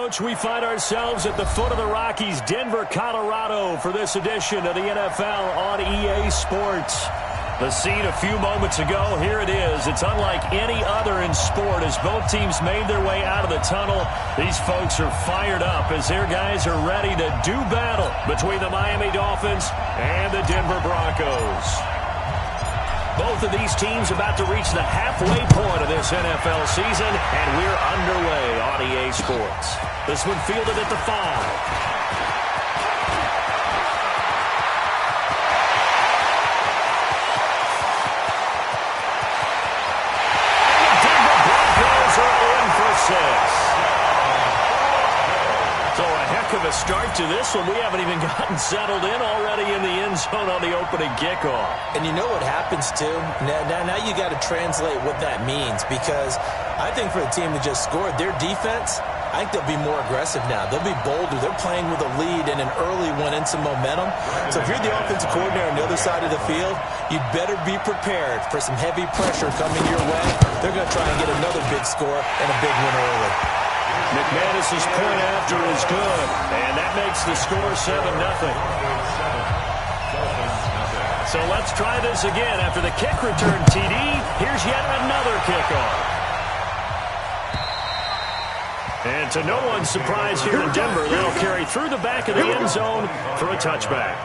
Coach, we find ourselves at the foot of the Rockies, Denver, Colorado, for this edition of the NFL on EA Sports. The scene a few moments ago, here it is. It's unlike any other in sport as both teams made their way out of the tunnel. These folks are fired up as their guys are ready to do battle between the Miami Dolphins and the Denver Broncos. Both of these teams about to reach the halfway point of this NFL season, and we're underway on EA Sports. This one fielded at the 5. So a heck of a start to this one. We haven't even gotten settled in already in the end zone on the opening kickoff. And you know what happens, too? Now you got to translate what that means, because I think for the team that just scored, their defense, I think they'll be more aggressive now. They'll be bolder. They're playing with a lead and an early one and some momentum. So if you're the offensive coordinator on the other side of the field, you'd better be prepared for some heavy pressure coming your way. They're going to try and get another big score and a big win early. McManus's point after is good, and that makes the score 7-0. So let's try this again. After the kick return TD, here's yet another kickoff. And to no one's surprise here in Denver, they'll carry through the back of the end zone for a touchback.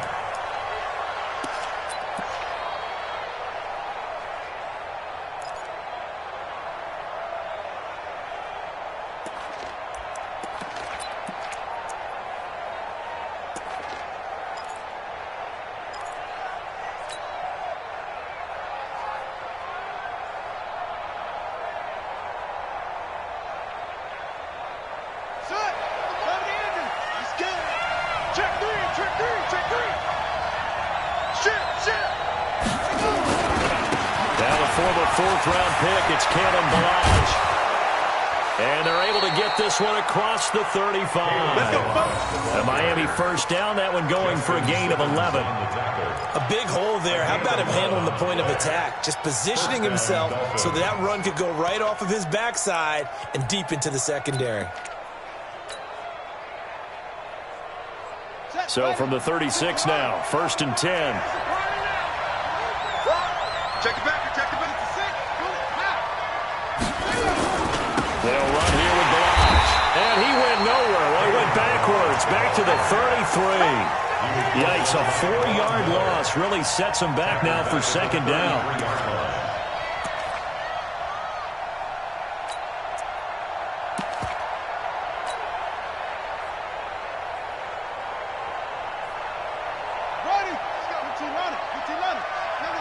And they're able to get this one across the 35. A Miami first down, that one going for a gain of 11. A big hole there. How about him handling the point of attack? Just positioning himself so that run could go right off of his backside and deep into the secondary. So from the 36 now, 1st and 10. Check it back. They'll run here with Blanche. And he went nowhere. Well, he went backwards. Back to the 33. Yikes, a 4-yard loss really sets him back now for 2nd down. Running.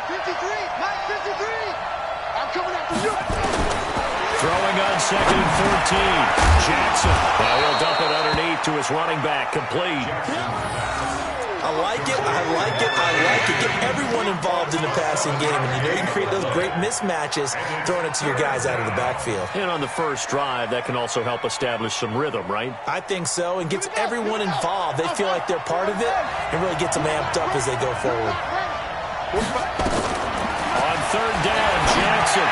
53. Mike 53. I'm coming after you. Throwing on 2nd and 14. Jackson. Well, he'll dump it underneath to his running back. Complete. I like it. Get everyone involved in the passing game. And you can create those great mismatches throwing it to your guys out of the backfield. And on the first drive, that can also help establish some rhythm, right? I think so. And gets everyone involved. They feel like they're part of it and really gets them amped up as they go forward. On 3rd down, Jackson.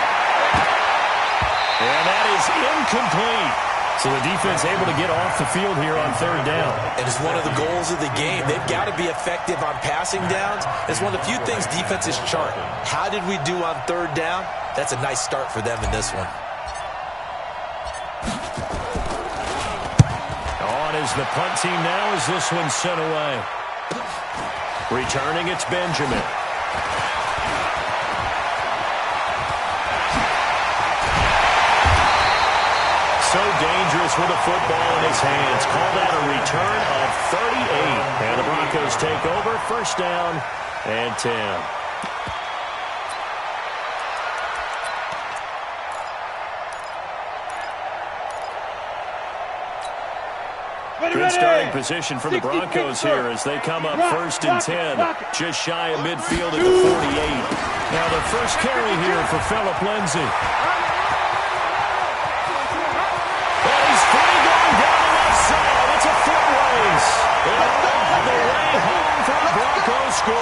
And that is incomplete. So the defense able to get off the field here on 3rd down. And it's one of the goals of the game. They've got to be effective on passing downs. It's one of the few things defenses chart. How did we do on 3rd down? That's a nice start for them in this one. On is the punt team now as this one's sent away. Returning, it's Benjamin. So dangerous with a football in his hands. Call that a return of 38. And the Broncos take over. 1st down and 10. Good starting position for the Broncos here as they come up 1st and 10. Just shy of midfield at the 48. Now the first carry here for Phillip Lindsay. Score.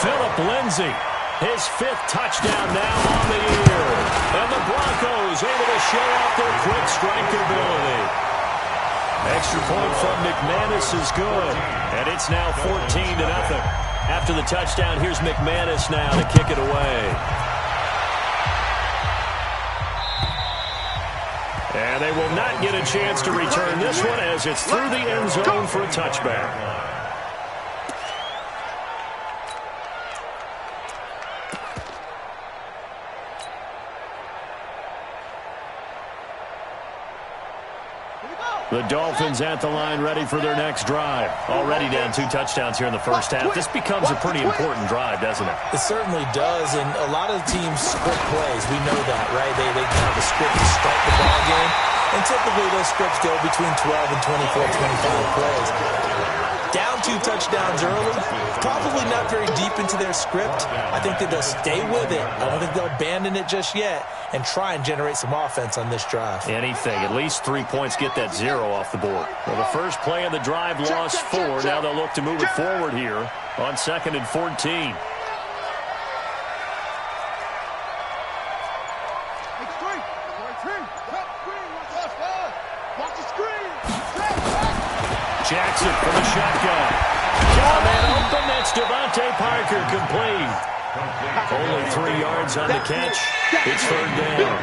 Phillip Lindsay His 5th touchdown now on the year. And the Broncos able to show off their quick strike ability. Extra point from McManus is good. And it's now 14-0. After the touchdown, here's McManus now to kick it away. And they will not get a chance to return this one as it's through the end zone for a touchback. The Dolphins at the line ready for their next drive. Already down 2 touchdowns here in the first half. This becomes a pretty important drive, doesn't it? It certainly does, and a lot of the teams script plays. We know that, right? They have a script to start the ball game, and typically those scripts go between 12 and 24, 25 plays. Down 2 touchdowns early, probably not very deep into their script. I think that they'll stay with it. I don't think they'll abandon it just yet and try and generate some offense on this drive. Anything. At least 3 points get that 0 off the board. Well, the first play of the drive lost 4. Now they'll look to move it forward here on 2nd and 14. Jackson from the shotgun. Man open. That's Devontae Parker complete. Only 3 yards on the catch. It's 3rd down.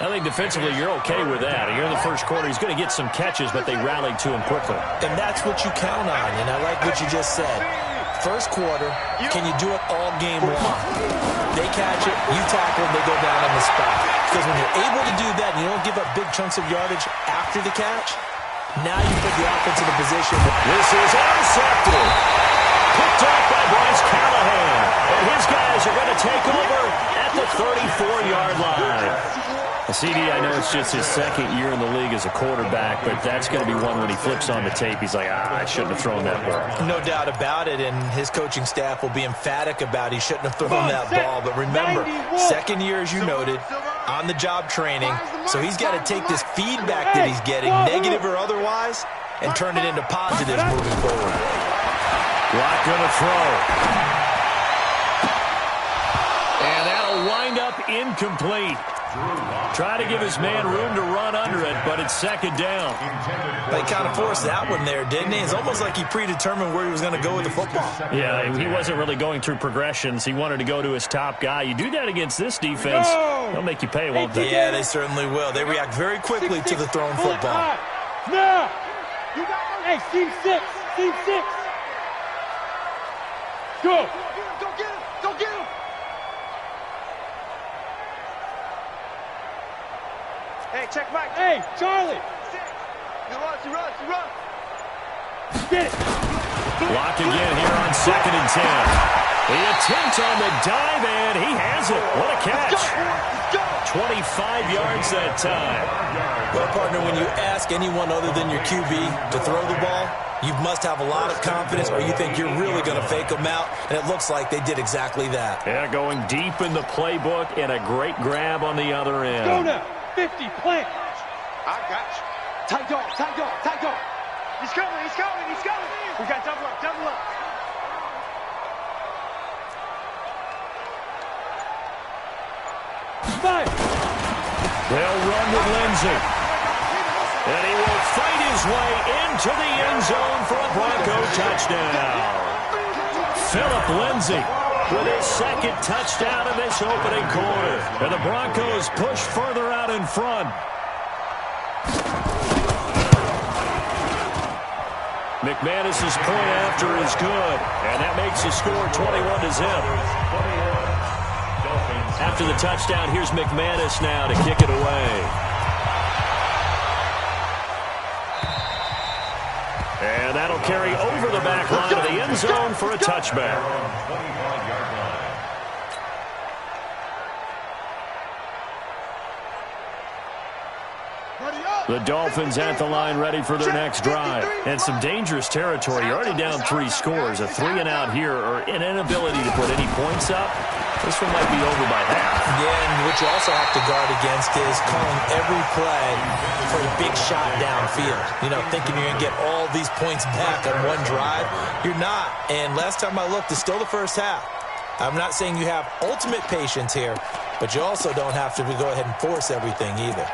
I think defensively you're okay with that. Here in the first quarter, he's going to get some catches, but they rallied to him quickly. And that's what you count on, and I like what you just said. First quarter, can you do it all game long? They catch it, you tackle them, they go down on the spot. Because when you're able to do that and you don't give up big chunks of yardage after the catch, now you put the offense in a position. This is intercepted. Picked up by Bryce Callahan. And his guys are going to take over at the 34-yard line. CD, I know it's just his 2nd year in the league as a quarterback, but that's going to be one when he flips on the tape. He's like, I shouldn't have thrown that ball. No doubt about it, and his coaching staff will be emphatic about he shouldn't have thrown that ball. But remember, 2nd year, as you noted, on-the-job training. So he's got to take this feedback that he's getting, negative or otherwise, and turn it into positives moving forward. Block going to throw. And that'll wind up incomplete. Try to give his man room to run under it, but it's 2nd down. They kind of forced that one there, didn't he? It's almost like he predetermined where he was going to go with the football. Yeah, he wasn't really going through progressions. He wanted to go to his top guy. You do that against this defense, they'll make you pay, won't they? Yeah, they certainly will. They react very quickly to the thrown football. Now, hey, team 6, team 6. Go. Go get him. Go get him. Hey, check Mike. Hey, Charlie. You run. Get it. Block again here on 2nd and 10. The attempt on the dive, and he has it. What a catch. 25 yards that time. Well, partner, when you ask anyone other than your QB to throw the ball, you must have a lot of confidence or you think you're really going to fake them out, and it looks like they did exactly that. Yeah, going deep in the playbook and a great grab on the other end. Go now. 50, plant. I got you. Tight dog. He's coming. We got double up. Fire. They'll run with Lindsey. And he will fight his way into the end zone for a Bronco touchdown. Phillip Lindsay with his 2nd touchdown in this opening quarter. And the Broncos push further out in front. McManus's point after is good. And that makes the score 21-0. After the touchdown, here's McManus now to kick it away. And that'll carry over the back line of the end zone for a touchback. The Dolphins at the line ready for their next drive. And some dangerous territory. You're already down 3 scores. A 3-and-out here or an inability to put any points up. This one might be over by half. Yeah, and what you also have to guard against is calling every play for a big shot downfield. You know, thinking you're going to get all these points back on one drive. You're not. And last time I looked, it's still the first half. I'm not saying you have ultimate patience here, but you also don't have to go ahead and force everything either.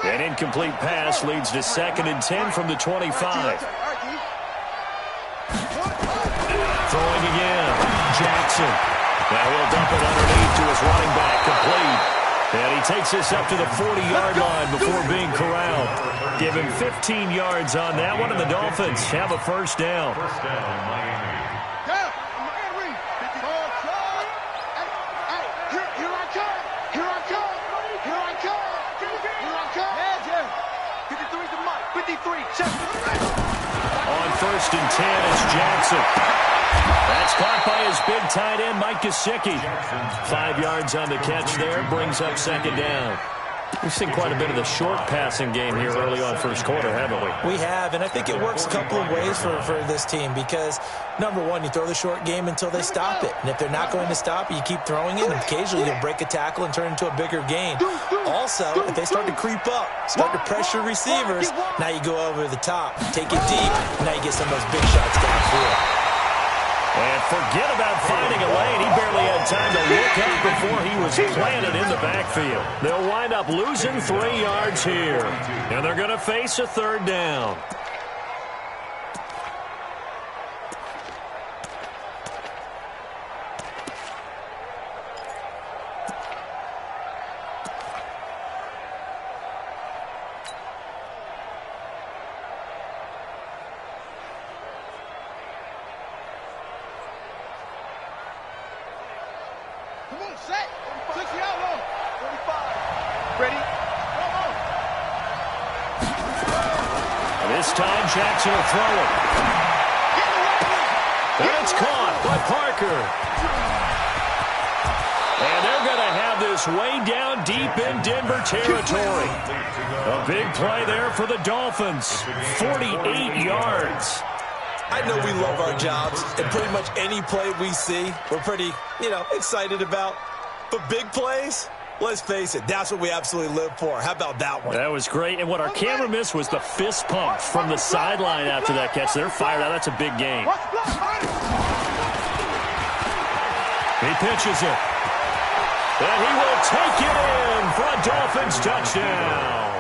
An incomplete pass leads to 2nd and 10 from the 25. Throwing again. Jackson. Now he'll dump it underneath to his running back, complete. And he takes this up to the 40-yard line before being corralled. Give him 15 yards on that one, and the Dolphins have a first down. On 1st and 10, it's Jackson. That's caught by his big tight end, Mike Gesicki. 5 yards on the catch there, brings up 2nd down. We've seen quite a bit of the short passing game here early on first quarter, haven't we? We have, and I think it works a couple of ways for this team because, number one, you throw the short game until they stop it. And if they're not going to stop it, you keep throwing it, and occasionally you'll break a tackle and turn into a bigger gain. Also, if they start to creep up, start to pressure receivers, now you go over the top, take it deep, and now you get some of those big shots downfield. And forget about finding a lane. He barely had time to look up before he was planted in the backfield. They'll wind up losing 3 yards here. And they're going to face a 3rd down. Set. 60 out low. 45. Ready? And this time, Jackson will throw it. And it's caught by Parker. And they're going to have this way down deep in Denver territory. A big play there for the Dolphins. 48 yards. I know we love our jobs, and pretty much any play we see, we're pretty, excited about. But big plays, let's face it, that's what we absolutely live for. How about that one? That was great. And what our camera missed was the fist pump from the sideline after that catch. They're fired out. That's a big game. He pitches it. And he will take it in for a Dolphins touchdown.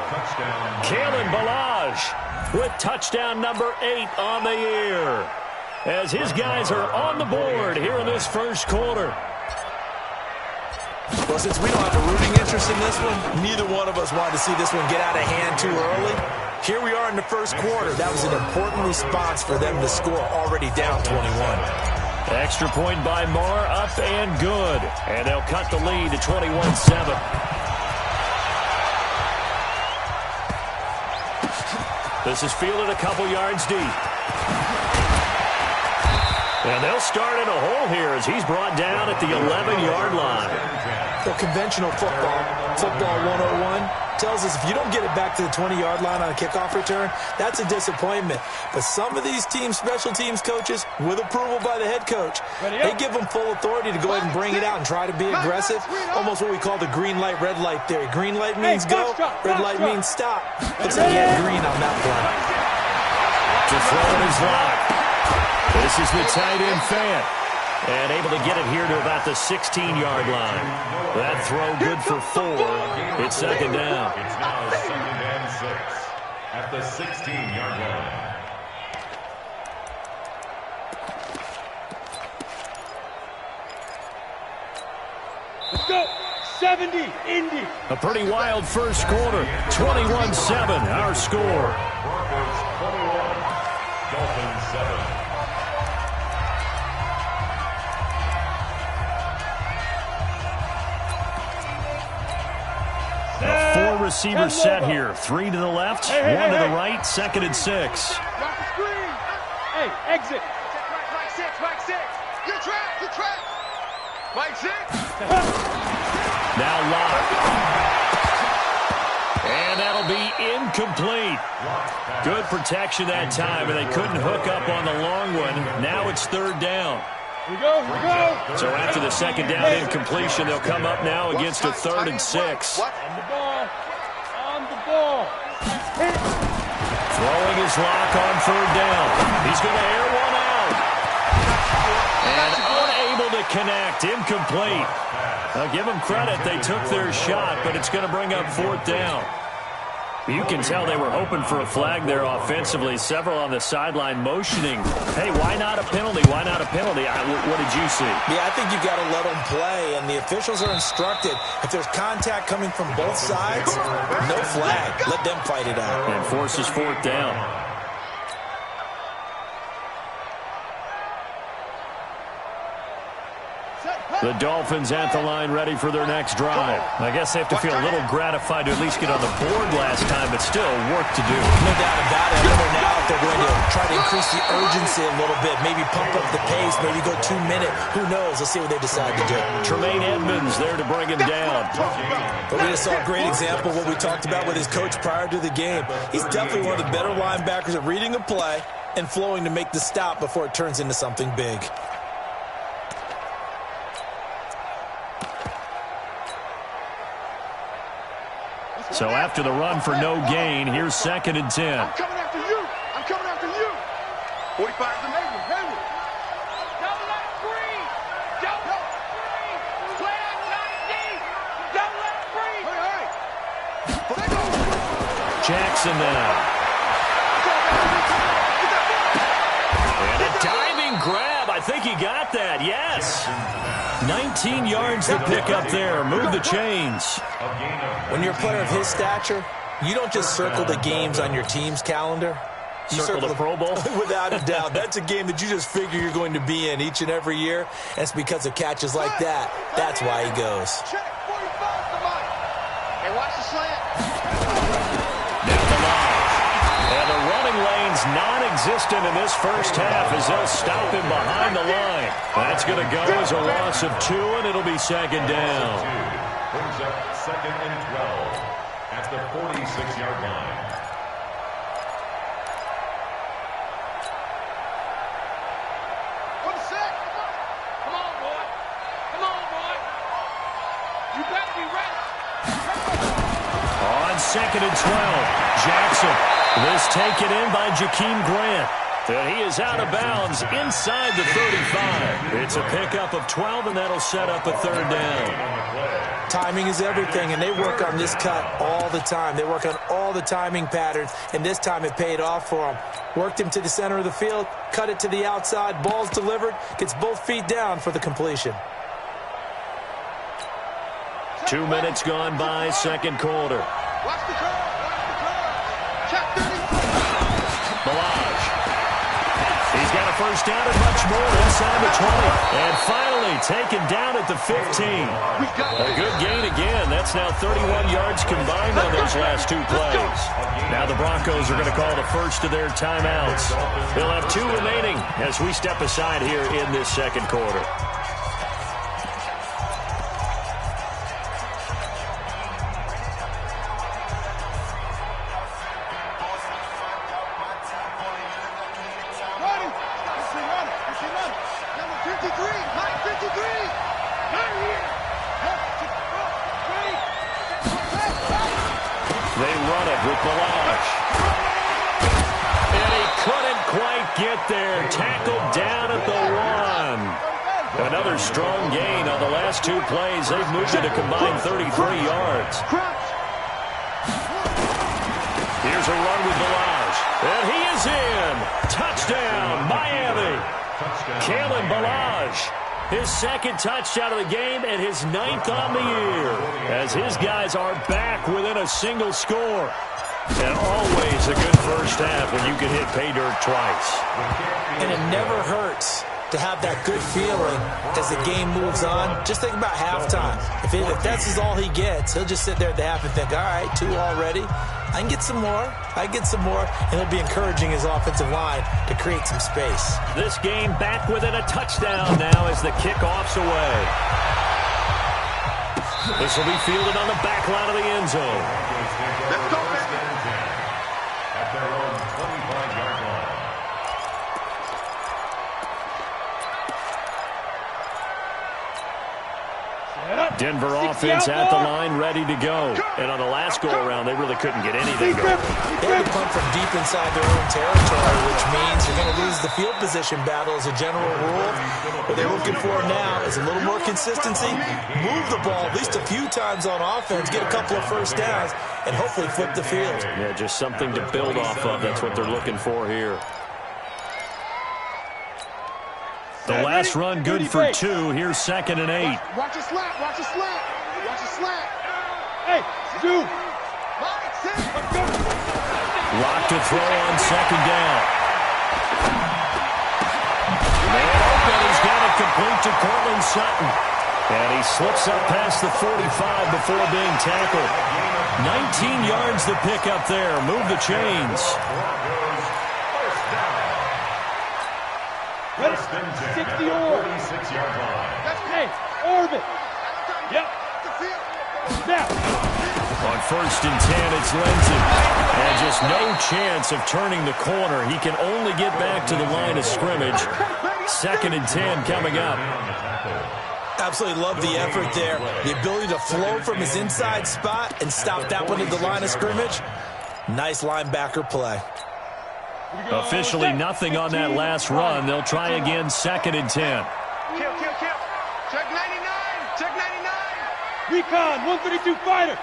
Kalen Ballage with touchdown number 8 on the year. As his guys are on the board here in this first quarter. Well, since we don't have a rooting interest in this one, neither one of us wanted to see this one get out of hand too early. Here we are in the first quarter. That was an important response for them to score already down 21. Extra point by Moore, up and good. And they'll cut the lead to 21-7. This is fielded a couple yards deep. And they'll start in a hole here as he's brought down at the 11-yard line. Well, conventional football 101, tells us if you don't get it back to the 20-yard line on a kickoff return, that's a disappointment. But some of these teams, special teams coaches, with approval by the head coach, they give them full authority to go ahead and bring it out and try to be aggressive. Almost what we call the green light, red light theory. Green light means go, red light means stop. Looks like he had green on that play. To throw in his lock. This is the tight end Fant. And able to get it here to about the 16-yard line. That throw good for 4. It's second down. It's now 2nd and 6 at the 16-yard line. Let's go. 70, Indy. A pretty wild first quarter. 21-7, our score. Broncos 21, Dolphins 7. A 4-receiver set here. 3 to the left, 1 to the right, 2nd and 6. Drop the screen. Hey, exit. Mike 6, Mike 6. You trap. Mike 6. Now locked. And that'll be incomplete. Good protection that time, and they couldn't hook up on the long one. Now it's 3rd down. Here we go. So after the 2nd down incompletion, they'll come up now against a 3rd and 6. On the ball. ball. Throwing his lock on third down. He's going to air one out. And unable to connect. Incomplete. I'll give them credit. They took their shot, but it's going to bring up fourth down. You can tell they were hoping for a flag there offensively. Several on the sideline motioning. Hey, why not a penalty? Why not a penalty? What did you see? Yeah, I think you've got to let them play, and the officials are instructed. If there's contact coming from both sides, no flag. Let them fight it out. And forces fourth down. The Dolphins at the line ready for their next drive. I guess they have to feel a little gratified to at least get on the board last time, but still work to do. No doubt about it. I wonder now if they're going to try to increase the urgency a little bit, maybe pump up the pace, maybe go 2 minutes. Who knows? Let's see what they decide to do. Tremaine Edmonds there to bring him down. But we just saw a great example of what we talked about with his coach prior to the game. He's definitely one of the better linebackers at reading a play and flowing to make the stop before it turns into something big. So after the run for no gain, here's 2nd and 10. I'm coming after you. I'm coming after you. 45 to Hayward. Hayward. Double up free. Double up free. Play outside deep. Double up free. Hey. Jackson now. And a diving grab. I think he got that. Yes. 19 yards to pick up there. Move the chains. When you're a player of his stature, you don't just circle the games on your team's calendar. You circle the Pro Bowl? Without a doubt. That's a game that you just figure you're going to be in each and every year. And it's because of catches like that. That's why he goes. Check 45 to Mike. Hey, watch the slant. Down the line. And the running lane's non-existent in this first half as they'll stop him behind the line. That's going to go as a loss of 2, and it'll be 2nd down. Brings up 2nd and 12 at the 46-yard line. One sec. Come on, boy. Come on, boy. You better be ready. On 2nd and 12, Jackson. This taken in by Jakeem Grant. And he is out of bounds inside the 35. It's a pickup of 12, and that'll set up a 3rd down. Timing is everything, and they work on this cut all the time. They work on all the timing patterns, and this time it paid off for them. Worked him to the center of the field, cut it to the outside, ball's delivered, gets both feet down for the completion. 2 minutes gone by, 2nd quarter. Watch the curve. Watch the curve. Check 30. Balaj. He's got a first down and much more inside the 20. And finally taken down at the 15. A good gain again. That's now 31 yards combined on those last 2 plays. Now the Broncos are going to call the first of their timeouts. They'll have 2 remaining as we step aside here in this 2nd quarter. They run it with Balaj. And he couldn't quite get there. Tackled down at the 1. Another strong gain on the last 2 plays. They've moved it a combined 33 yards. Here's a run with Balaj. And he is in. Touchdown, Miami. Kalen Balaj. His 2nd touchdown of the game and his 9th on the year as his guys are back within a single score. And always a good first half when you can hit pay dirt twice. And it never hurts to have that good feeling as the game moves on. Just think about halftime. If that's all he gets, he'll just sit there at the half and think, all right, 2 already. I can get some more. I get some more. And he'll be encouraging his offensive line to create some space. This game back within a touchdown now as the kickoff's away. This will be fielded on the back line of the end zone. Let's go, man. At their own 25-yard line. Denver offense at the line, ready to go. And on the last go-around, they really couldn't get anything going. They had to punt from deep inside their own territory, which means you're going to lose the field position battle as a general rule. What they're looking for now is a little more consistency, move the ball at least a few times on offense, get a couple of first downs, and hopefully flip the field. Yeah, just something to build off of. That's what they're looking for here. The last run good for 2. Here's 2nd and 8. Watch a slap. Watch a slap. Watch a slap. Hey, do. Lock to throw on 2nd down. Man open. He's got it complete to Cortland Sutton. And he slips up past the 45 before being tackled. 19 yards to pick up there. Move the chains. Ready? 60 or 46-yard line. Hey, orbit. Yep. Snap. On 1st and 10, it's Lindsey. And just no chance of turning the corner. He can only get back to the line of scrimmage. 2nd and 10 coming up. Absolutely love the effort there. The ability to flow from his inside spot and stop that one at the line of scrimmage. Nice linebacker play. Officially nothing on that last run. They'll try again 2nd and 10. Kill. Check 99. Check 99. Recon, 132 fighter.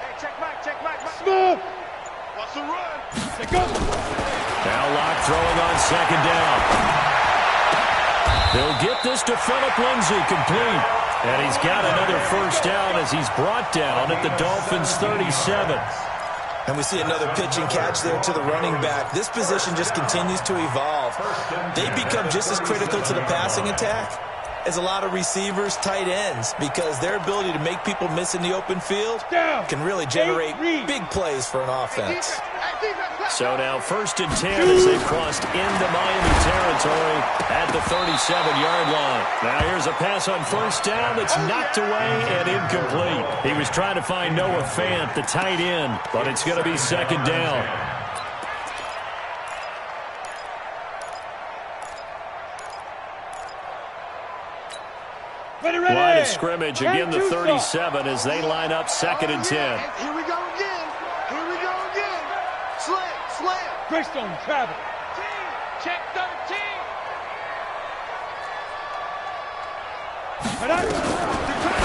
Hey, check Mike. Smooth. What's the run? Let's go. Now Locke throwing on 2nd down. They'll get this to Phillip Lindsay complete. And he's got another first down as he's brought down at the Dolphins' 37. And we see another pitch and catch there to the running back. This position just continues to evolve. They become just as critical to the passing attack as a lot of receivers, tight ends, because their ability to make people miss in the open field can really generate big plays for an offense. So now 1st and 10 as they've crossed into Miami territory at the 37-yard line. Now here's a pass on 1st down that's knocked away and incomplete. He was trying to find Noah Fant, the tight end, but it's going to be 2nd down. Line of scrimmage, again the 37 as they line up 2nd and 10. Here we go again. Slam. Greystone travel. Check 13.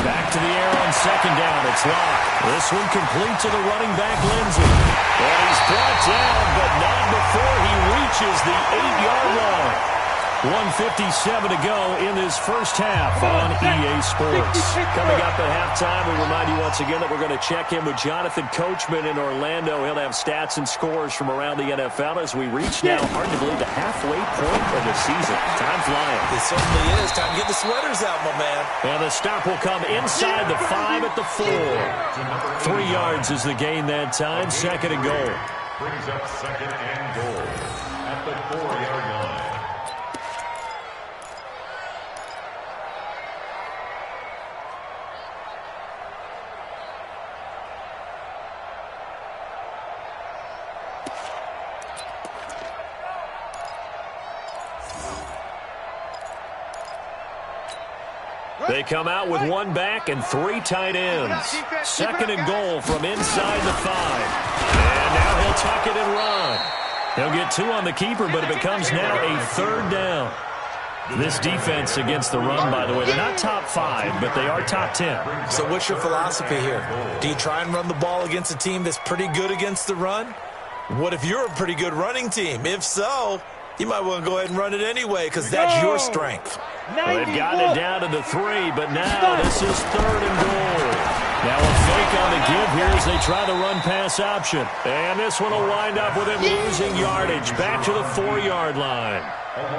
Back to the air on 2nd down. It's Locke. This one complete to the running back, Lindsey. And he's brought down, but not before he reaches the 8-yard line. 1:57 to go in this first half on EA Sports. Coming up at halftime, we remind you once again that we're going to check in with Jonathan Coachman in Orlando. He'll have stats and scores from around the NFL as we reach now, hard to believe, the halfway point of the season. Time flying. It certainly is. Time to get the sweaters out, my man. And the stop will come inside the 5 at the 4. 3 yards is the gain that time. 2nd and goal. Brings up 2nd and goal at the 4-yard line. They come out with 1 back and 3 tight ends. 2nd and goal from inside the 5. And now he'll tuck it and run. He'll get 2 on the keeper, but it becomes now a 3rd down. This defense against the run, by the way, they're not top 5, but they are top 10. So what's your philosophy here? Do you try and run the ball against a team that's pretty good against the run? What if you're a pretty good running team? If so, you might want to go ahead and run it anyway because that's your strength. Well, they've gotten it down to the 3, but now this is 3rd and goal. Now a fake on the give here as they try the run-pass option. And this one will wind up with him losing yardage back to the 4-yard line.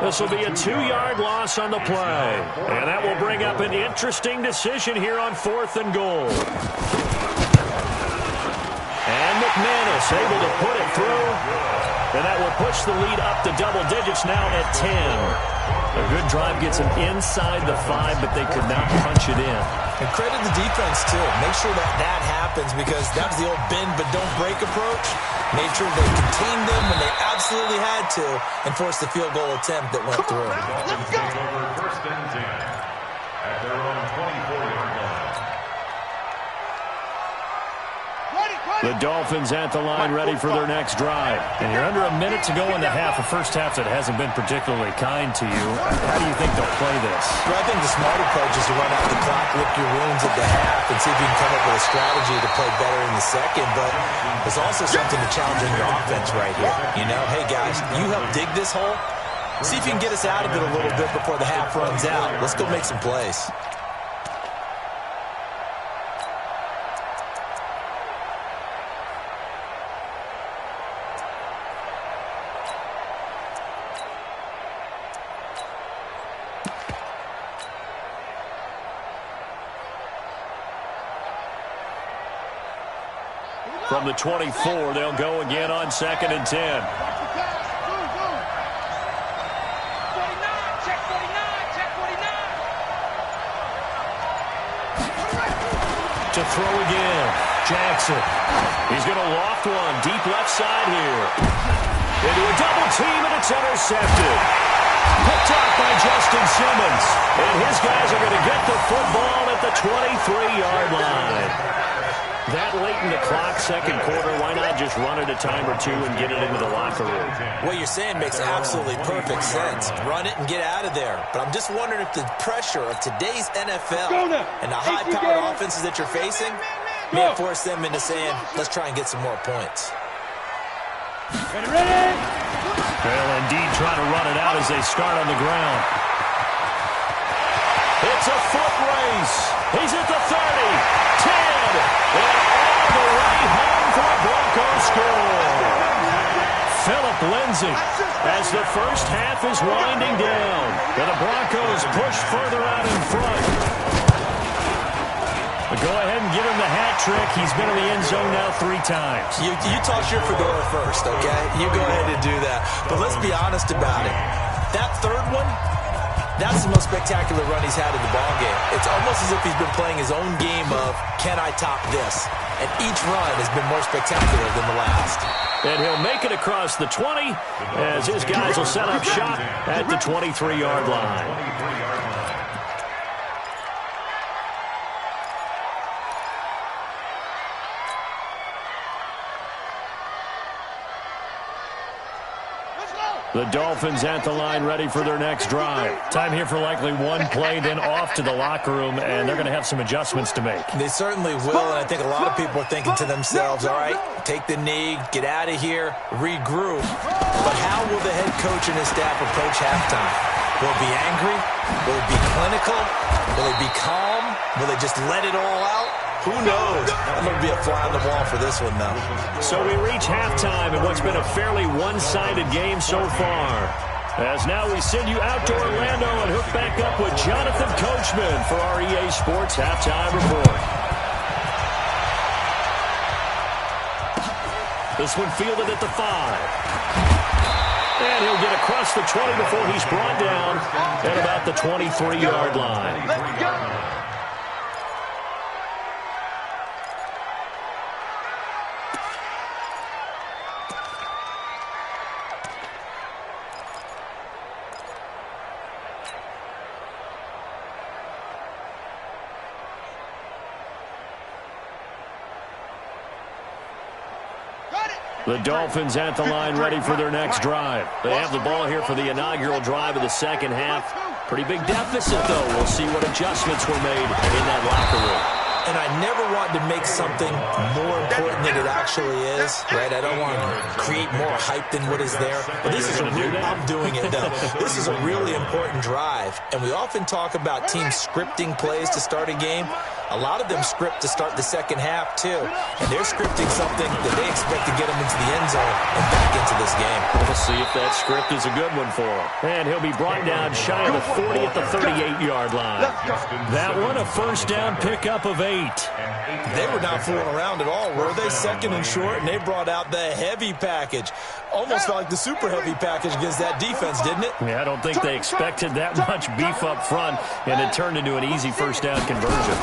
This will be a 2-yard loss on the play. And that will bring up an interesting decision here on 4th and goal. And McManus able to put it through. And that will push the lead up to double digits now at 10. A good drive gets them inside the 5, but they could not punch it in. And credit the defense, too. Make sure that happens, because that was the old bend but don't break approach. Made sure they contained them when they absolutely had to and forced the field goal attempt that went through. Dolphins take over 1st and 10 at their own 24-yard line. The Dolphins at the line, ready for their next drive. And you're under a minute to go in the half, a first half that hasn't been particularly kind to you. How do you think they'll play this? Well, I think the smart approach is to run out the clock, lick your wounds at the half, and see if you can come up with a strategy to play better in the second. But there's also something to challenging your offense right here. You know, hey, guys, you help dig this hole. See if you can get us out of it a little bit before the half runs out. Let's go make some plays. From the 24, they'll go again on 2nd and 10. Check 49, check 49. To throw again, Jackson. He's going to loft one deep left side here. Into a double team, and it's intercepted. Picked off by Justin Simmons. And his guys are going to get the football at the 23-yard line. That late in the clock, second quarter, why not just run it a time or two and get it into the locker room? What you're saying makes absolutely perfect sense. Run it and get out of there. But I'm just wondering if the pressure of today's NFL and the high-powered offenses that you're facing may force them into saying, let's try and get some more points. Ready? Well, indeed, trying to run it out as they start on the ground. It's a foot race. He's at the 30, 10, and all the way home for a Broncos score. Phillip Lindsay as the first half is winding down. And the Broncos push further out in front. But go ahead and give him the hat trick. He's been in the end zone now 3 times. You toss your fedora first, okay? You go ahead and do that. But let's be honest about it. That third one, that's the most spectacular run he's had in the ballgame. It's almost as if he's been playing his own game of, can I top this? And each run has been more spectacular than the last. And he'll make it across the 20 as his guys will set up shop at the 23-yard line. The Dolphins at the line, ready for their next drive. Time here for likely one play, then off to the locker room, and they're going to have some adjustments to make. They certainly will, and I think a lot of people are thinking to themselves, all right, take the knee, get out of here, regroup. But how will the head coach and his staff approach halftime? Will it be angry? Will it be clinical? Will it be calm? Will they just let it all out? Who knows? I'm going to be a fly on the wall for this one, though. So we reach halftime in what's been a fairly one-sided game so far. As now we send you out to Orlando and hook back up with Jonathan Coachman for our EA Sports Halftime Report. This one fielded at the 5. And he'll get across the 20 before he's brought down at about the 23-yard line. Let's go. The Dolphins at the line, ready for their next drive. They have the ball here for the inaugural drive of the second half. Pretty big deficit, though. We'll see what adjustments were made in that locker room. And I never want to make something more important than it actually is, right? I don't want to create more hype than what is there. But this is a real, I'm doing it, though. This is a really important drive. And we often talk about teams scripting plays to start a game. A lot of them script to start the second half, too. And they're scripting something that they expect to get them into the end zone and back into this game. We'll see if that script is a good one for him. And he'll be brought down shy of the 40 at the 38-yard line. That one, a first down pickup of 8. They were not fooling around at all, were they? Second and short, and they brought out the heavy package. Almost felt like the super heavy package against that defense, didn't it? Yeah, I don't think they expected that much beef up front, and it turned into an easy first down conversion.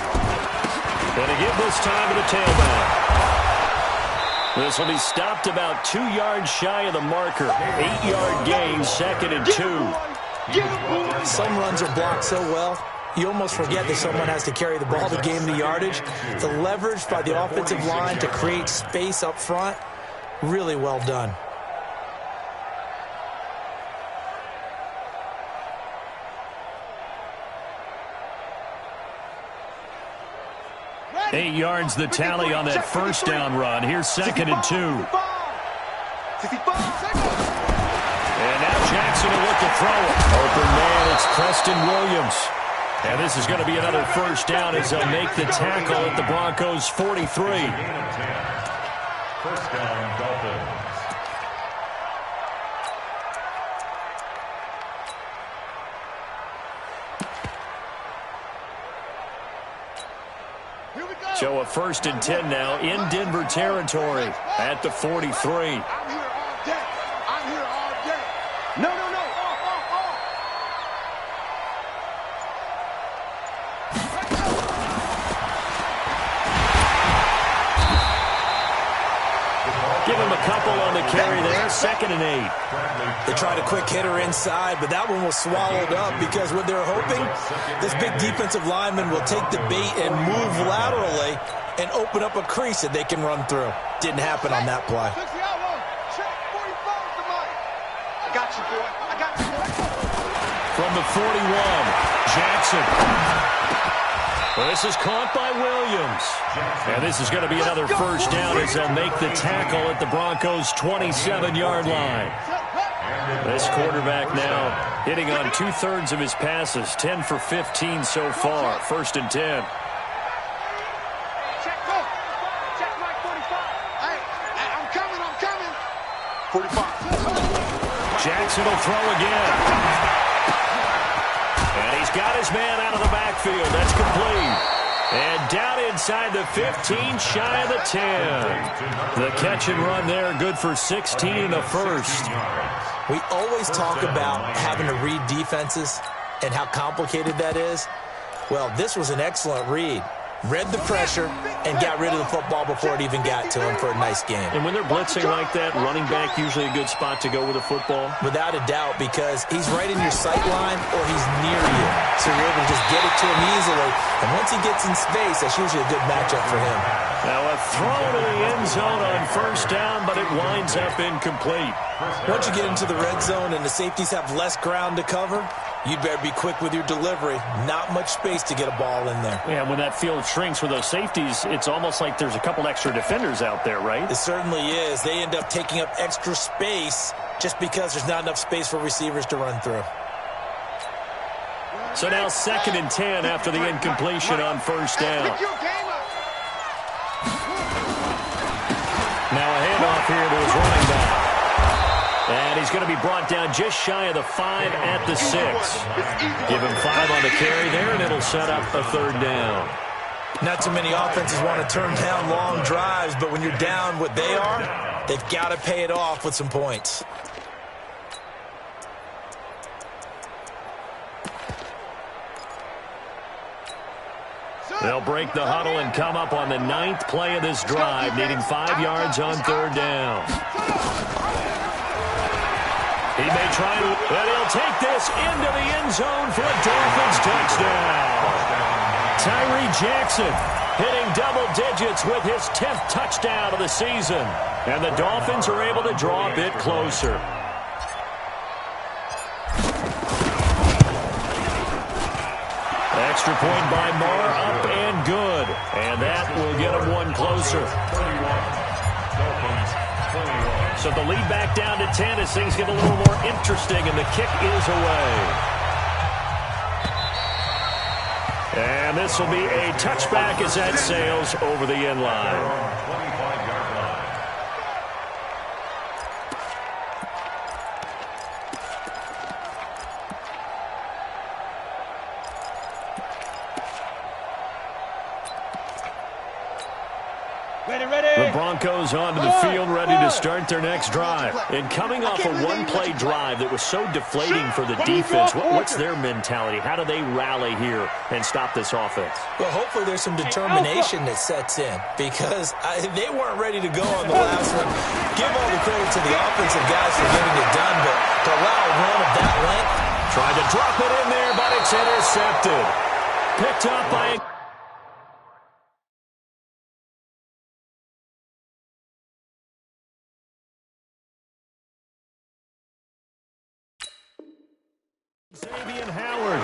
And to give this time to the tailback. This will be stopped about 2 yards shy of the marker. 8-yard gain, 2nd and 2. Some runs are blocked so well, you almost forget that someone has to carry the ball to gain the yardage. The leverage by the offensive line to create space up front, really well done. Eight yards the tally on that first down run. Here's 2nd and 2. And now Jackson will look to throw it. Open man, it's Preston Williams. And this is going to be another first down as they'll make the tackle at the Broncos' 43. First down, Dolphins. So a 1st and 10 now in Denver territory at the 43. I'm here all day. I'm here all day. No, no, no. Give him a couple on the carry there. 2nd and 8. They tried a quick hitter inside, but that one was swallowed up because what they're hoping, this big defensive lineman will take the bait and move laterally and open up a crease that they can run through. Didn't happen on that play. I got you, boy. I got you, boy. From the 41, Jackson. Well, this is caught by Williams. And this is going to be another first down as they'll make the tackle at the Broncos' 27-yard line. This quarterback now hitting on 2/3 of his passes, 10 for 15 so far. 1st and 10. Check go. Check my 45. Hey, I'm coming. 45. Jackson will throw again. And he's got his man out of the backfield. That's complete. And down inside the 15, shy of the 10. The catch and run there, good for 16 and a first. We always talk about having to read defenses and how complicated that is. Well, this was an excellent read. Read the pressure and got rid of the football before it even got to him for a nice game. And when they're blitzing like that, running back usually a good spot to go with a football? Without a doubt, because he's right in your sight line or he's near you. So you're able to just get it to him easily. And once he gets in space, that's usually a good matchup for him. Now a throw to the end zone on first down, but it winds up incomplete. Once you get into the red zone and the safeties have less ground to cover, you'd better be quick with your delivery. Not much space to get a ball in there. Yeah, when that field shrinks with those safeties, it's almost like there's a couple extra defenders out there, right? It certainly is. They end up taking up extra space just because there's not enough space for receivers to run through. So now 2nd and 10 after the incompletion on first down. Now a handoff here to his running back. And he's going to be brought down just shy of the 5 at the 6. Give him 5 on the carry there, and it'll set up a 3rd down. Not too many offenses want to turn down long drives, but when you're down what they are, they've got to pay it off with some points. They'll break the huddle and come up on the 9th play of this drive, needing 5 yards on 3rd down. He may try to, and he'll take this into the end zone for a Dolphins touchdown. Tyree Jackson hitting double digits with his 10th touchdown of the season. And the Dolphins are able to draw a bit closer. Extra point by Marr, up and good. And that will get him one closer. So the lead back down to 10 as things get a little more interesting, and the kick is away. And this will be a touchback as that sails over the end line. 25-yard line. The Broncos onto the field, ready to start their next drive. And coming off a one-play drive that was so deflating for the defense, what's their mentality? How do they rally here and stop this offense? Well, hopefully there's some determination that sets in because they weren't ready to go on the last one. Give all the credit to the offensive guys for getting it done, but to allow a run of that length. Tried to drop it in there, but it's intercepted. Picked up by Xavier Howard.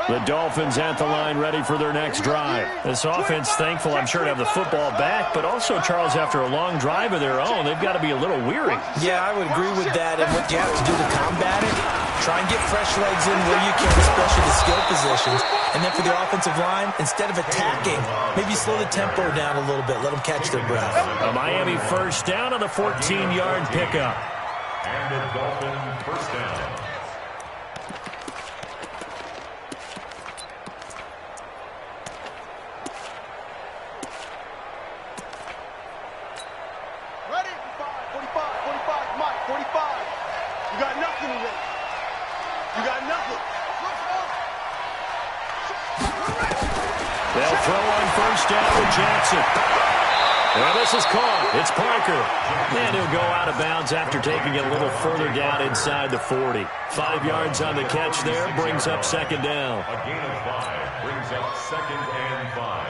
The Dolphins at the line ready for their next drive. This offense thankful, I'm sure, to have the football back, but also, Charles, after a long drive of their own, they've got to be a little weary. Yeah, I would agree with that, and what you have to do to combat it, try and get fresh legs in where you can, especially the skill positions. And then for the offensive line, instead of attacking, maybe slow the tempo down a little bit, let them catch their breath. A Miami first down on the 14-yard pickup. And the Dolphins first down. Ready? 45, Mike, 45. You got nothing today. You got nothing. They'll throw on first down with Jackson. Well, this is caught. It's Parker. And he'll go out of bounds after taking it a little further down inside the 40. 5 yards on the catch there, brings up second down. A gain of 5 brings up 2nd and 5.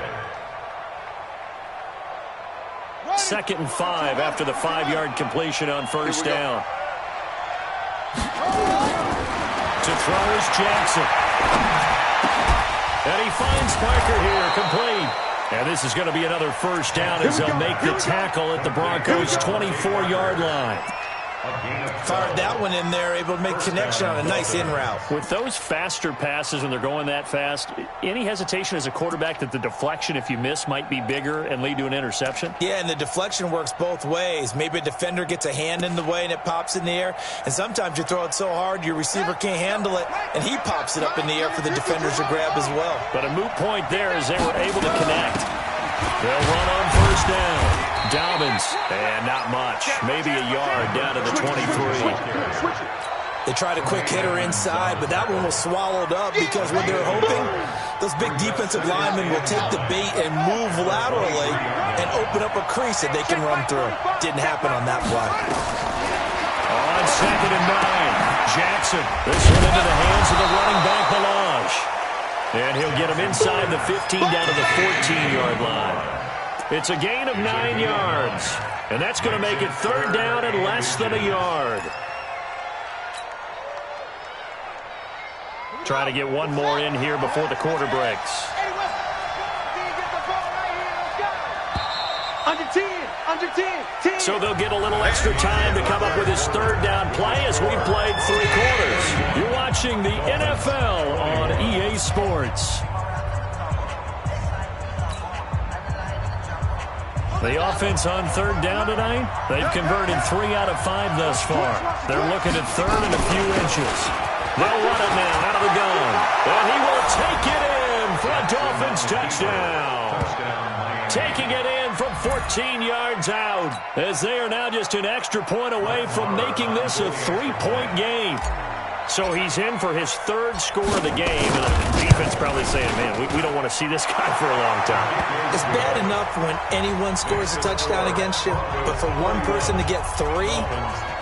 2nd and 5 after the 5-yard completion on first down. To throw is Jackson. And he finds Parker here, complete. And this is going to be another first down as they'll make the tackle at the Broncos' 24-yard line. Fired that one in there, able to make connection on a nice in route. With those faster passes when they're going that fast, any hesitation as a quarterback that the deflection, if you miss, might be bigger and lead to an interception? Yeah, and the deflection works both ways. Maybe a defender gets a hand in the way and it pops in the air. And sometimes you throw it so hard your receiver can't handle it, and he pops it up in the air for the defenders to grab as well. But a moot point there as they were able to connect. They'll run on first down. Dobbins, and not much. Maybe a yard down to the 23. They tried a quick hitter inside, but that one was swallowed up because what they're hoping, those big defensive linemen will take the bait and move laterally and open up a crease that they can run through. Didn't happen on that play. On 2nd and 9, Jackson. This one into the hands of the running back, Balaj. And he'll get him inside the 15 down to the 14-yard line. It's a gain of 9 yards. And that's going to make it third down and less than a yard. Trying to get one more in here before the quarter breaks. Under 10, under 10, 10. So they'll get a little extra time to come up with his third down play as we played 3 quarters. You're watching the NFL on EA Sports. The offense on third down tonight, they've converted 3 out of 5 thus far. They're looking at third and a few inches. They'll run it now out of the gun. And he will take it in for a Dolphins touchdown. Taking it in from 14 yards out as they are now just an extra point away from making this a 3-point game. So he's in for his third score of the game, and the defense probably saying, man, we don't want to see this guy for a long time. It's bad enough when anyone scores a touchdown against you, but for one person to get 3,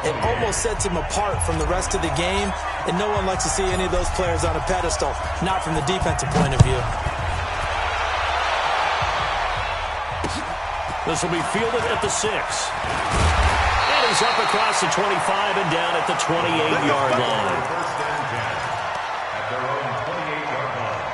it almost sets him apart from the rest of the game, and no one likes to see any of those players on a pedestal, not from the defensive point of view. This will be fielded at the 6. And he's up across the 25 and down at the 28-yard line. First and 10 at their own 28-yard line.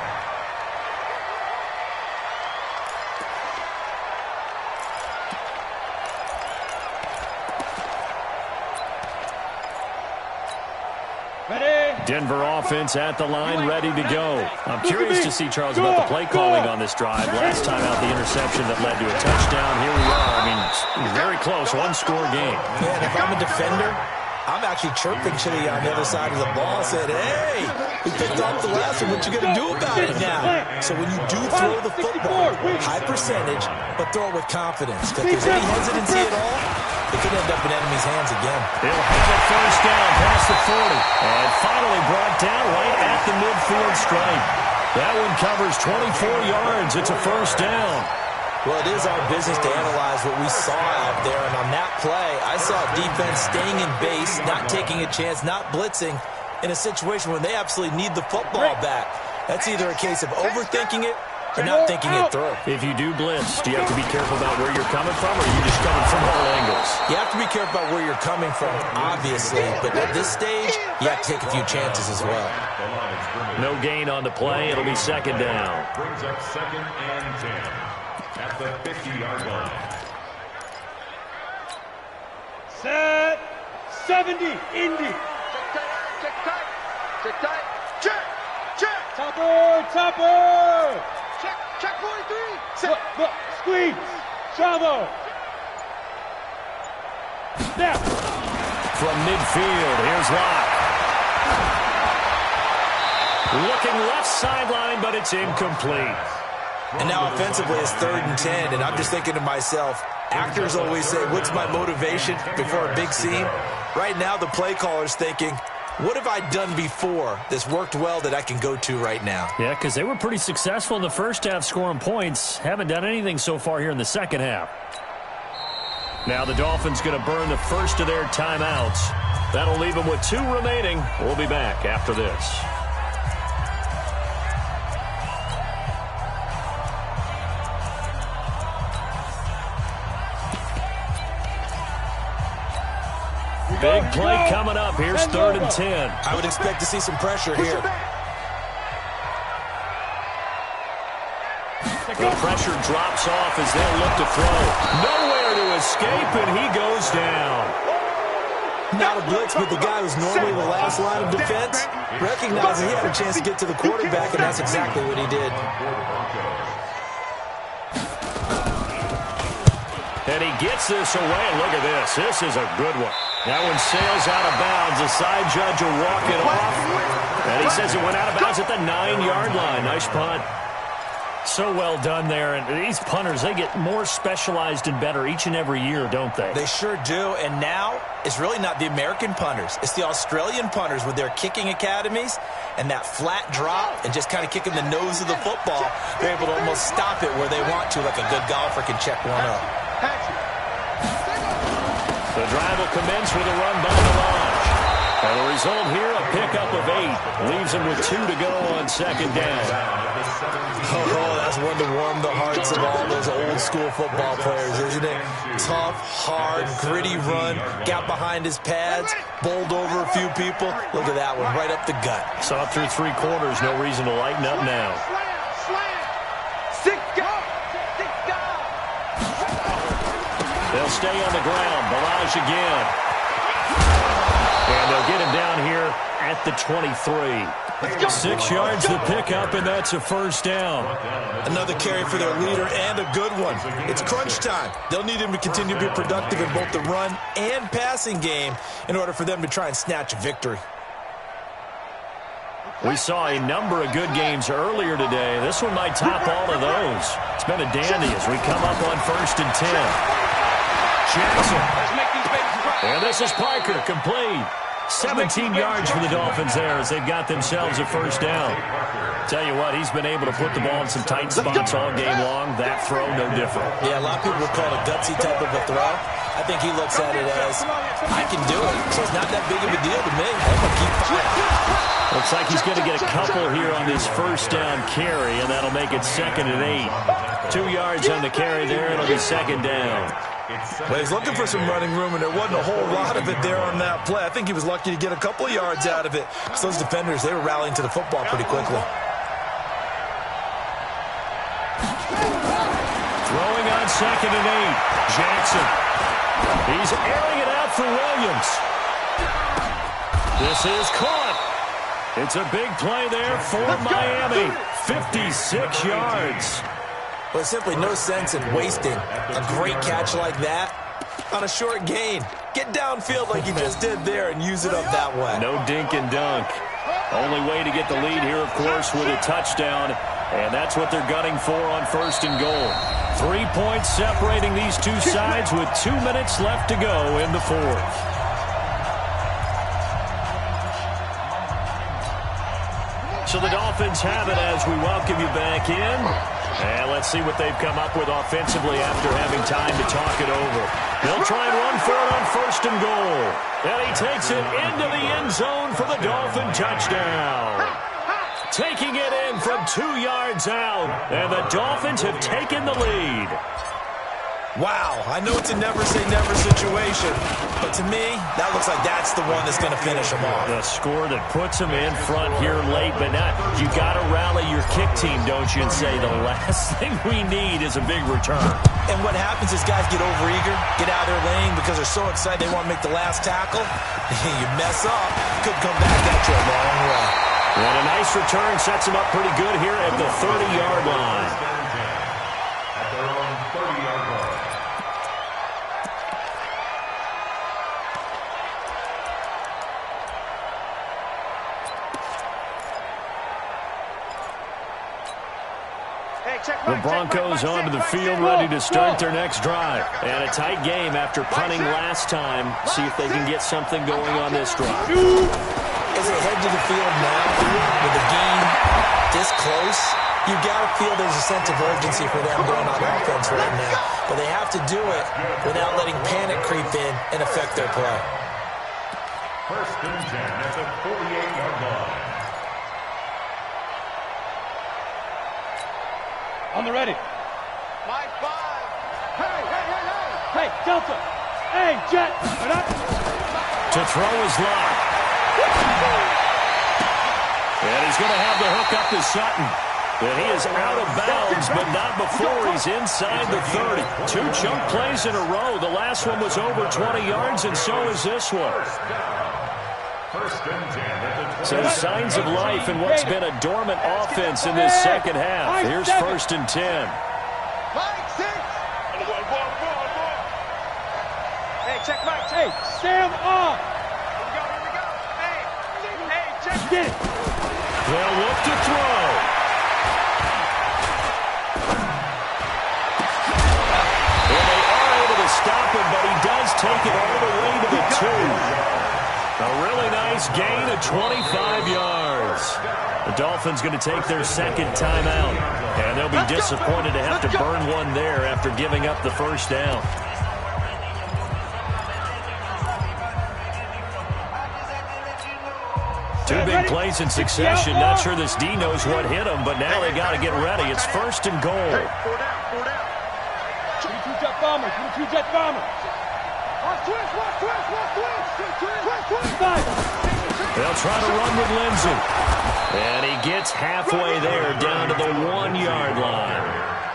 Denver offense at the line, ready to go. I'm curious to see, Charles, about the play calling on this drive. Last time out, the interception that led to a touchdown. Here we are. I mean, very close, one-score game. Yeah, and if I'm a defender, I'm actually chirping Chitty on the other side of the ball, saying, hey, we picked off the last one. What you going to do about it now? So when you do throw the football, high percentage, but throw it with confidence. If there's any hesitancy at all, it could end up in enemy's hands again. They'll have a first down past the 40. And finally brought down right at the midfield stripe. That one covers 24 yards. It's a first down. Well, it is our business to analyze what we saw out there. And on that play, I saw defense staying in base, not taking a chance, not blitzing in a situation where they absolutely need the football back. That's either a case of overthinking it or not thinking it through. If you do blitz, do you have to be careful about where you're coming from, or are you just coming from all angles? You have to be careful about where you're coming from, obviously. But at this stage, you have to take a few chances as well. No gain on the play. It'll be second down. Brings up 2nd and 10. At the 50-yard line. Set. 70. Indy. Check tight. Check tight. Check. Check. Topper. Check 43. Set. Squeeze. Chavo. Snap. From midfield, here's Locke. Looking left sideline, but it's incomplete. And now offensively it's 3rd and 10, and I'm just thinking to myself, actors always say, what's my motivation before a big scene? Right now the play caller's thinking, what have I done before that's worked well that I can go to right now? Yeah, because they were pretty successful in the first half scoring points. Haven't done anything so far here in the second half. Now the Dolphins going to burn the first of their timeouts. That'll leave them with 2 remaining. We'll be back after this. Big play coming up. Here's 3rd and 10. I would expect to see some pressure here. The pressure drops off as they'll look to throw. Nowhere to escape, and he goes down. Not a blitz, but the guy who's normally the last line of defense recognizing he had a chance to get to the quarterback, and that's exactly what he did. And he gets this away. Look at this. This is a good one. That one sails out of bounds. The side judge will walk it off. And he says it went out of bounds at the 9-yard line. Nice punt. So well done there. And these punters, they get more specialized and better each and every year, don't they? They sure do. And now it's really not the American punters. It's the Australian punters with their kicking academies and that flat drop and just kind of kicking the nose of the football. They're able to almost stop it where they want to, like a good golfer can check one up. The drive will commence with a run by Melange. And the result here, a pickup of 8. Leaves him with 2 to go on second down. Oh, that's one to warm the hearts of all those old school football players, isn't it? Tough, hard, gritty run. Got behind his pads, bowled over a few people. Look at that one, right up the gut. Saw it through 3 quarters. No reason to lighten up now. They'll stay on the ground. Melange again. And they'll get him down here at the 23. 6 yards to pick up, and that's a first down. Another carry for their leader, and a good one. It's crunch time. They'll need him to continue to be productive in both the run and passing game in order for them to try and snatch a victory. We saw a number of good games earlier today. This one might top all of those. It's been a dandy as we come up on 1st and 10. Jackson. And this is Parker, complete. 17 yards for the Dolphins there as they've got themselves a first down. Tell you what, he's been able to put the ball in some tight spots all game long. That throw, no different. Yeah, a lot of people would call it a gutsy type of a throw. I think he looks at it as, I can do it, so it's not that big of a deal to me. I'm going to keep fighting. Looks like he's going to get a couple here on this first down carry, and that'll make it 2nd and 8. 2 yards on the carry there. It'll be 2nd down. Well, he's looking for some running room, and there wasn't a whole lot of it there on that play. I think he was lucky to get a couple of yards out of it. So those defenders, they were rallying to the football pretty quickly. Throwing on 2nd and 8. Jackson. He's airing it out for Williams. This is caught. It's a big play there for Miami. 56 yards. Well, there's simply no sense in wasting a great catch like that on a short gain. Get downfield like you just did there and use it up that way. No dink and dunk. Only way to get the lead here, of course, with a touchdown. And that's what they're gunning for on 1st and goal. 3 points separating these two sides with 2 minutes left to go in the 4th. So the Dolphins have it as we welcome you back in. And let's see what they've come up with offensively after having time to talk it over. They'll try and run for it on 1st and goal. And he takes it into the end zone for the Dolphin touchdown. Taking it in from 2 yards out. And the Dolphins have taken the lead. Wow, I know it's a never-say-never situation, but to me, that looks like that's the one that's going to finish them off. The score that puts them in front here late, but not. You got to rally your kick team, don't you, and say the last thing we need is a big return. And what happens is guys get overeager, get out of their lane because they're so excited they want to make the last tackle. You mess up, could come back at you a long way. And a nice return sets them up pretty good here at the 30-yard line. At their own 30-yard line. The Broncos onto the field, ready to start their next drive. And a tight game after punting last time. See if they can get something going on this drive. As they head to the field now, with the game this close, you got to feel there's a sense of urgency for them going on offense right now. But they have to do it without letting panic creep in and affect their play. 1st and 10 at the 48-yard line. On the ready. My 5. Hey. Hey, Delta. Hey, Jet. To throw his line. And he's going to have the hook up to Sutton. And he is out of bounds, but not before he's inside the 30. 2 chunk plays in a row. The last one was over 20 yards, and so is this one. 1st and 10 at the 20. So signs of life in what's been a dormant offense in this second half. Here's 1st and 10. 5, 6. Hey, check Mike. Hey, Sam off. Here we go. Hey, check. Get it. They'll look to throw. And they are able to stop him, but he does take it all the way to the 2. A really nice gain of 25 yards. The Dolphins going to take their 2nd timeout. And they'll be disappointed to have to burn one there after giving up the 1st down. Two big plays in succession. Not sure this D knows what hit him, but now they got to get ready. It's 1st and goal. 4 down. 22 jet bombers. 22 jet bombers. Watch twist. They'll try to run with Lindsay. And he gets halfway there down to the 1-yard line.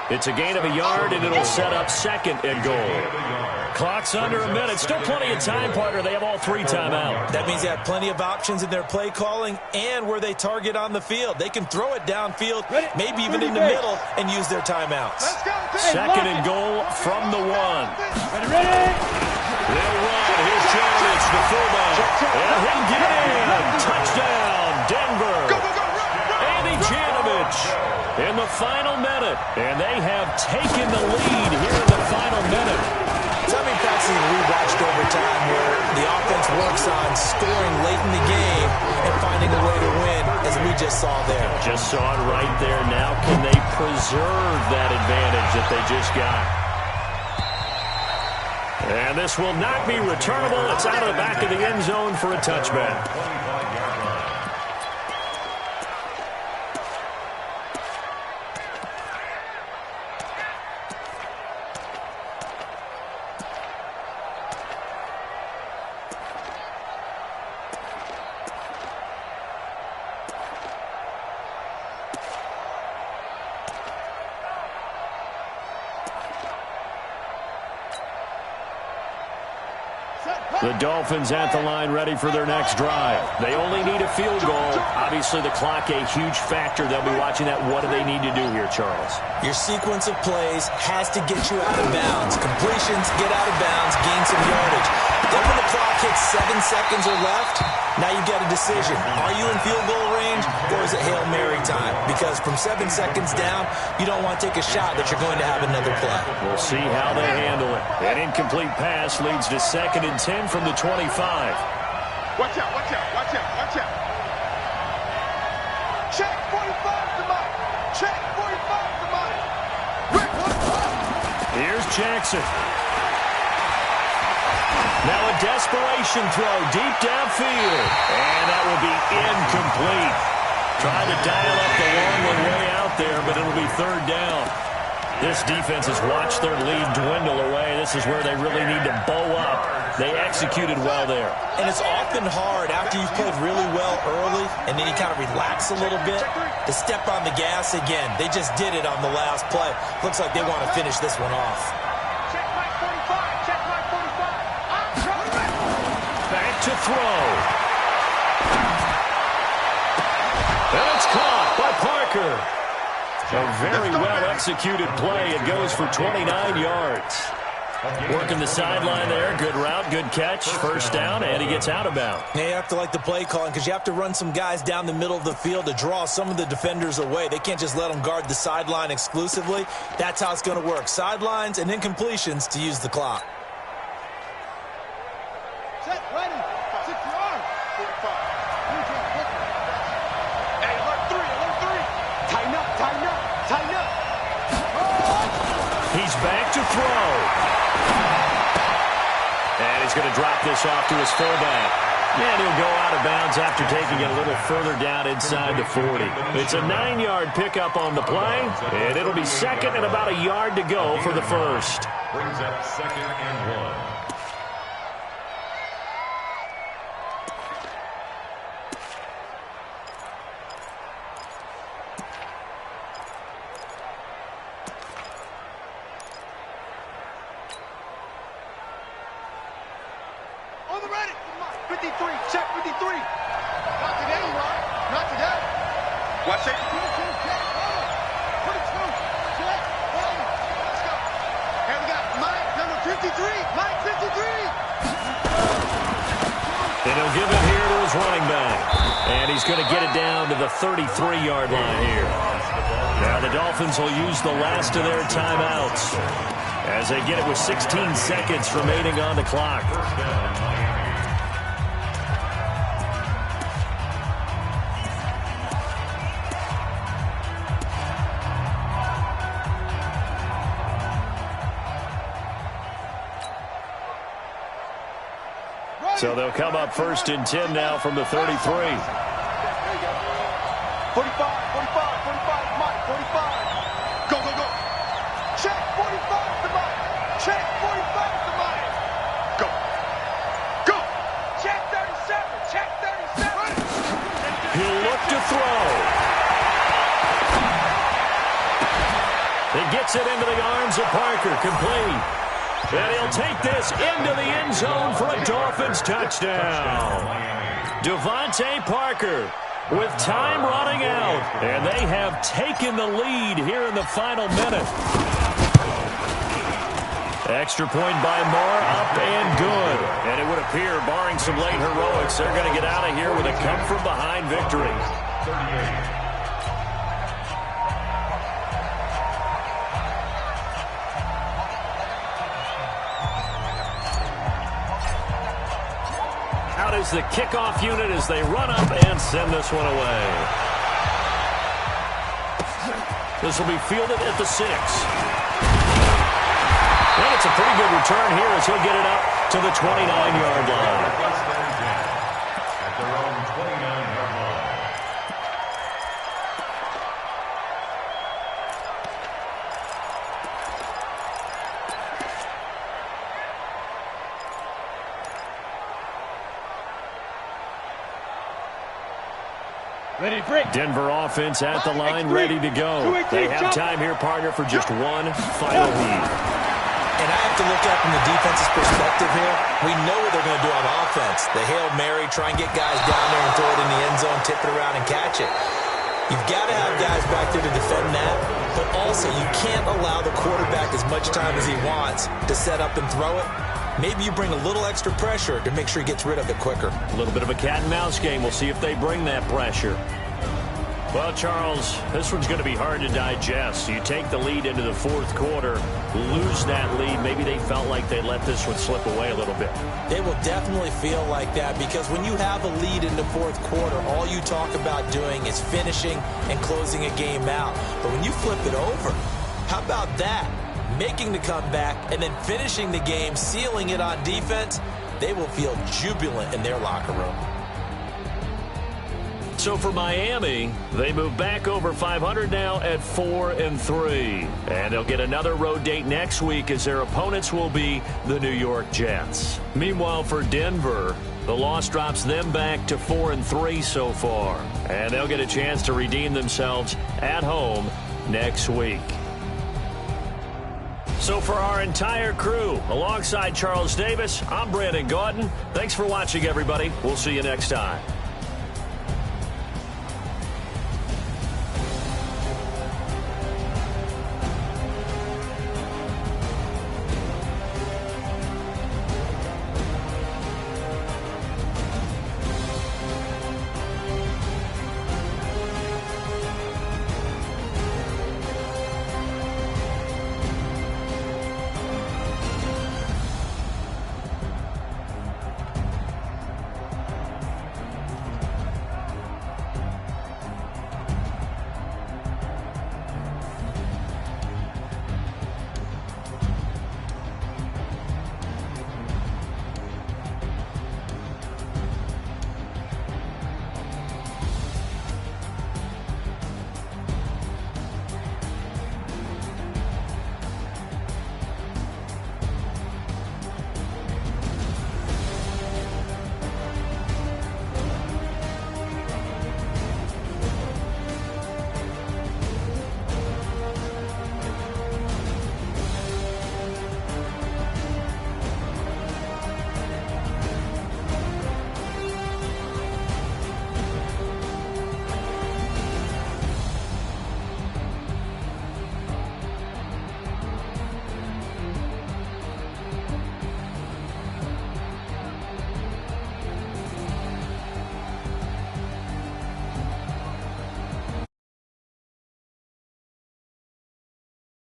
It's a gain of a yard, and it'll set up 2nd and goal. Clock's under a minute. Still plenty of time, partner. They have all 3 timeouts. That means they have plenty of options in their play calling and where they target on the field. They can throw it downfield, maybe even in the middle, and use their timeouts. 2nd and goal from the 1. Ready. They'll run. Here's Janovich, the fullback. And he'll get in. Touchdown, Denver. Andy Janovich in the final minute. And they have taken the lead here in the final minute. Tell me that's something we watched over time where the offense works on scoring late in the game and finding a way to win, as we just saw there. Just saw it right there. Now can they preserve that advantage that they just got? And this will not be returnable. It's out of the back of the end zone for a touchback. Set. The Dolphins at the line ready for their next drive. They only need a field goal. Obviously, the clock a huge factor. They'll be watching that. What do they need to do here, Charles? Your sequence of plays has to get you out of bounds. Completions, get out of bounds, gain some yardage. Then when the clock hits 7 seconds or left, now you've got a decision. Are you in field goal range or is it Hail Mary time? Because from 7 seconds down, you don't want to take a shot that you're going to have another play. We'll see how they handle it. An incomplete pass leads to 2nd and 10 from the 25. Watch out, watch out, watch out, watch out. Check 45 to Mike. Check 45 to Mike. Here's Jackson. Now a desperation throw deep downfield. And that will be incomplete. Trying to dial up the long one way out there, but it'll be 3rd down. This defense has watched their lead dwindle away. This is where they really need to bow up. They executed well there. And it's often hard after you've played really well early and then you kind of relax a little bit to step on the gas again. They just did it on the last play. Looks like they want to finish this one off. Check Mike 45. Check Mike 45. Back to throw. And it's caught by Parker. A very well-executed play. It goes for 29 yards. Working the sideline there. Good route, good catch. 1st down, and he gets out of bounds. Yeah, you have to like the play calling because you have to run some guys down the middle of the field to draw some of the defenders away. They can't just let them guard the sideline exclusively. That's how it's going to work. Sidelines and incompletions to use the clock. Set, ready. 60 yards. 45. Hey, alert 3, alert 3. Tighten up, tighten up, tighten up. He's back to throw. And he's going to drop this off to his fullback. And he'll go out of bounds after taking it a little further down inside the 40. It's a 9-yard pickup on the play, and it'll be 2nd and about a yard to go for the 1st. Brings up 2nd and 1. On the ready. 53. Check 53. Not today, Ron. Not today. Watch it. 22. Check. 22. Check. Let's go. And we got Mike, number 53. Mike, 53. And he'll give it here to his running back. And he's going to get it down to the 33-yard line here. Now the Dolphins will use the last of their timeouts as they get it with 16 seconds remaining on the clock. So they'll come up 1st and 10 now from the 33. 45, 45, 45, Mike, 45. Go, go, go. Check 45 to Mike. Check 45 to Mike. Go. Go. Check 37. Check 37. He'll look to throw. He gets it into the arms of Parker, complete. And he'll take this into the end zone for a Dolphins touchdown. Devontae Parker with time running out. And they have taken the lead here in the final minute. Extra point by Moore, up and good. And it would appear, barring some late heroics, they're going to get out of here with a come-from-behind victory. 38. Out is the kickoff unit as they run up and send this one away. This will be fielded at the 6. And it's a pretty good return here as he'll get it up to the 29-yard line. At their own 29-yard line. Ready, break. Denver offense at the line, ready to go. They have time here, partner, for just one final lead. And I have to look at it from the defense's perspective here. We know what they're going to do on offense. The Hail Mary, try and get guys down there and throw it in the end zone, tip it around and catch it. You've got to have guys back there to defend that, but also you can't allow the quarterback as much time as he wants to set up and throw it. Maybe you bring a little extra pressure to make sure he gets rid of it quicker. A little bit of a cat and mouse game. We'll see if they bring that pressure. Well, Charles, this one's going to be hard to digest. You take the lead into the fourth quarter, lose that lead. Maybe they felt like they let this one slip away a little bit. They will definitely feel like that because when you have a lead in the fourth quarter, all you talk about doing is finishing and closing a game out. But when you flip it over, how about that? Making the comeback and then finishing the game, sealing it on defense, they will feel jubilant in their locker room. So for Miami, they move back over 500 now at 4-3. And they'll get another road date next week as their opponents will be the New York Jets. Meanwhile, for Denver, the loss drops them back to 4-3 so far. And they'll get a chance to redeem themselves at home next week. So for our entire crew, alongside Charles Davis, I'm Brandon Gaudin. Thanks for watching, everybody. We'll see you next time.